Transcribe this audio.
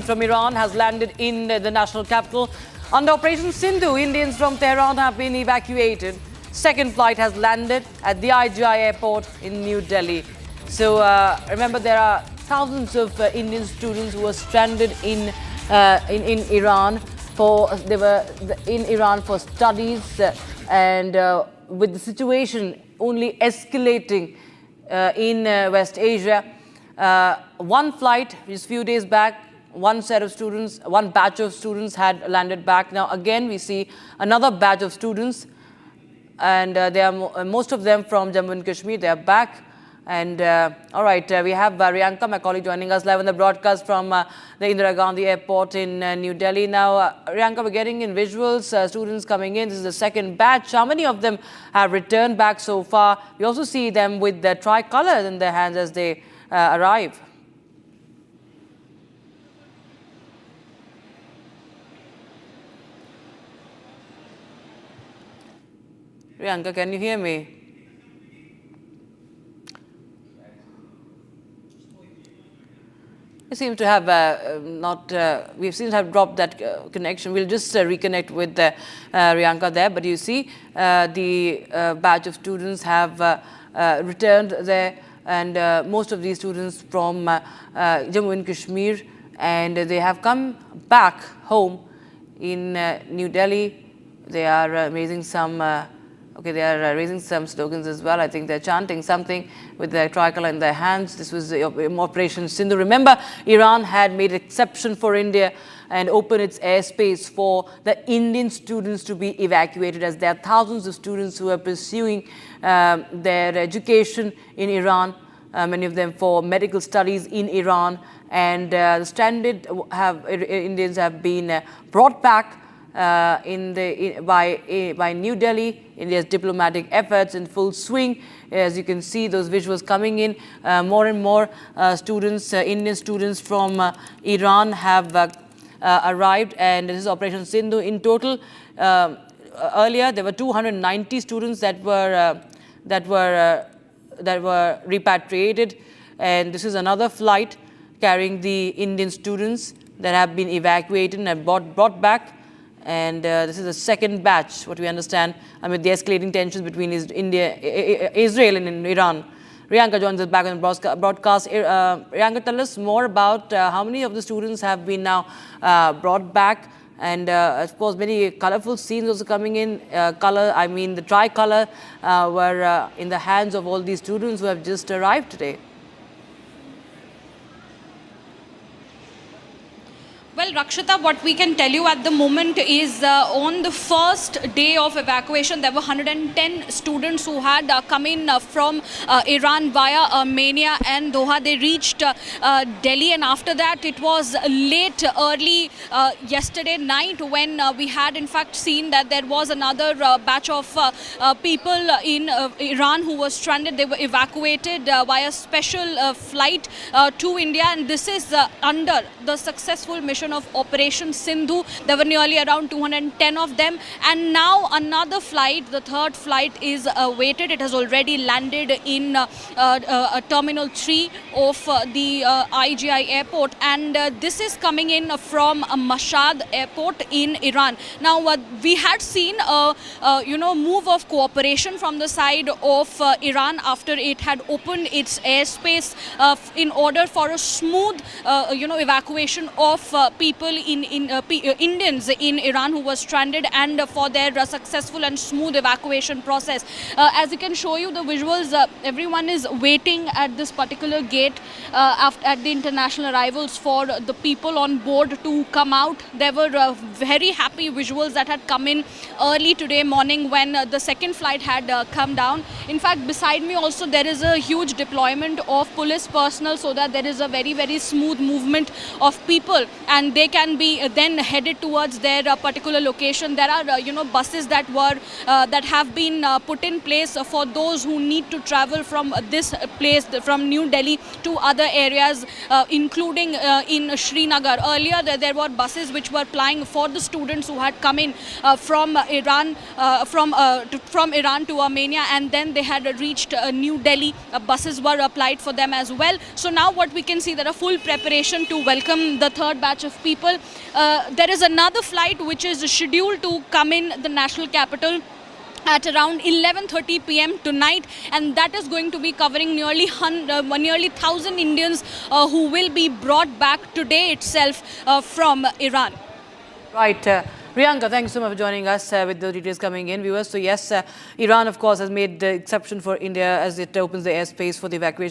From Iran has landed in the national capital. Under Operation Sindhu, Indians from Tehran have been evacuated. Second flight has landed at the IGI airport in New Delhi. So remember, there are thousands of Indian students who were stranded in Iran. They were in Iran for studies, and with the situation only escalating in West Asia, one flight just a few days back, one batch of students had landed back. Now again we see another batch of students, and they are most of them from Jammu and Kashmir. They are back. And all right, we have Riyanka, my colleague, joining us live on the broadcast from the Indira Gandhi airport in New Delhi. Now, Riyanka, we're getting in visuals, students coming in. This is the second batch. How many of them have returned back so far? We also see them with the tricolour in their hands as they arrive. Riyanka, can you hear me? We seem to have we seem to have dropped that connection. We'll just reconnect with Riyanka there. But you see, the batch of students have returned there, and most of these students from Jammu and Kashmir, and they have come back home in New Delhi. They are raising some. They are raising some slogans as well. I think they're chanting something with their tricolour in their hands. This was Operation Sindhu. Remember, Iran had made exception for India and opened its airspace for the Indian students to be evacuated, as there are thousands of students who are pursuing their education in Iran, many of them for medical studies in Iran. And the stranded Indians have been brought back by New Delhi. India's diplomatic efforts in full swing. As you can see, those visuals coming in, more and more students, Indian students from Iran have arrived, and this is Operation Sindhu. In total, earlier there were 290 students that were repatriated, and this is another flight carrying the Indian students that have been evacuated and brought back. And this is the second batch, what we understand, amid the escalating tensions between Israel and Iran. Riyanka joins us back on the broadcast. Riyanka, tell us more about how many of the students have been now brought back. And of course, many colorful scenes also coming in. The tricolour were in the hands of all these students who have just arrived today. Well, Rakshita, what we can tell you at the moment is on the first day of evacuation, there were 110 students who had come in from Iran via Armenia and Doha. They reached Delhi, and after that it was early yesterday night when we had in fact seen that there was another batch of people in Iran who were stranded. They were evacuated via special flight to India, and this is under the successful mission of Operation Sindhu. There were nearly around 210 of them, and now another flight, the third flight, is awaited. It has already landed in Terminal 3 of the IGI airport, and this is coming in from Mashhad airport in Iran. Now we had seen a move of cooperation from the side of Iran after it had opened its airspace in order for a smooth evacuation of people Indians in Iran who were stranded, and for their successful and smooth evacuation process. As you can show you the visuals, everyone is waiting at this particular gate at the international arrivals for the people on board to come out. There were very happy visuals that had come in early today morning when the second flight had come down. In fact, beside me also there is a huge deployment of police personnel so that there is a very, very smooth movement of people, and and they can be then headed towards their particular location. There are buses that have been put in place for those who need to travel from this place, from New Delhi to other areas, including in Srinagar. Earlier there were buses which were plying for the students who had come in from Iran to Armenia, and then they had reached New Delhi. Buses were applied for them as well. So now what we can see, there are full preparation to welcome the third batch of people. There is another flight which is scheduled to come in the national capital at around 11:30 p.m. tonight, and that is going to be covering nearly 1,000 Indians who will be brought back today itself from Iran. Right. Priyanka, thank you so much for joining us with the details coming in, viewers. So yes, Iran, of course, has made the exception for India as it opens the airspace for the evacuation.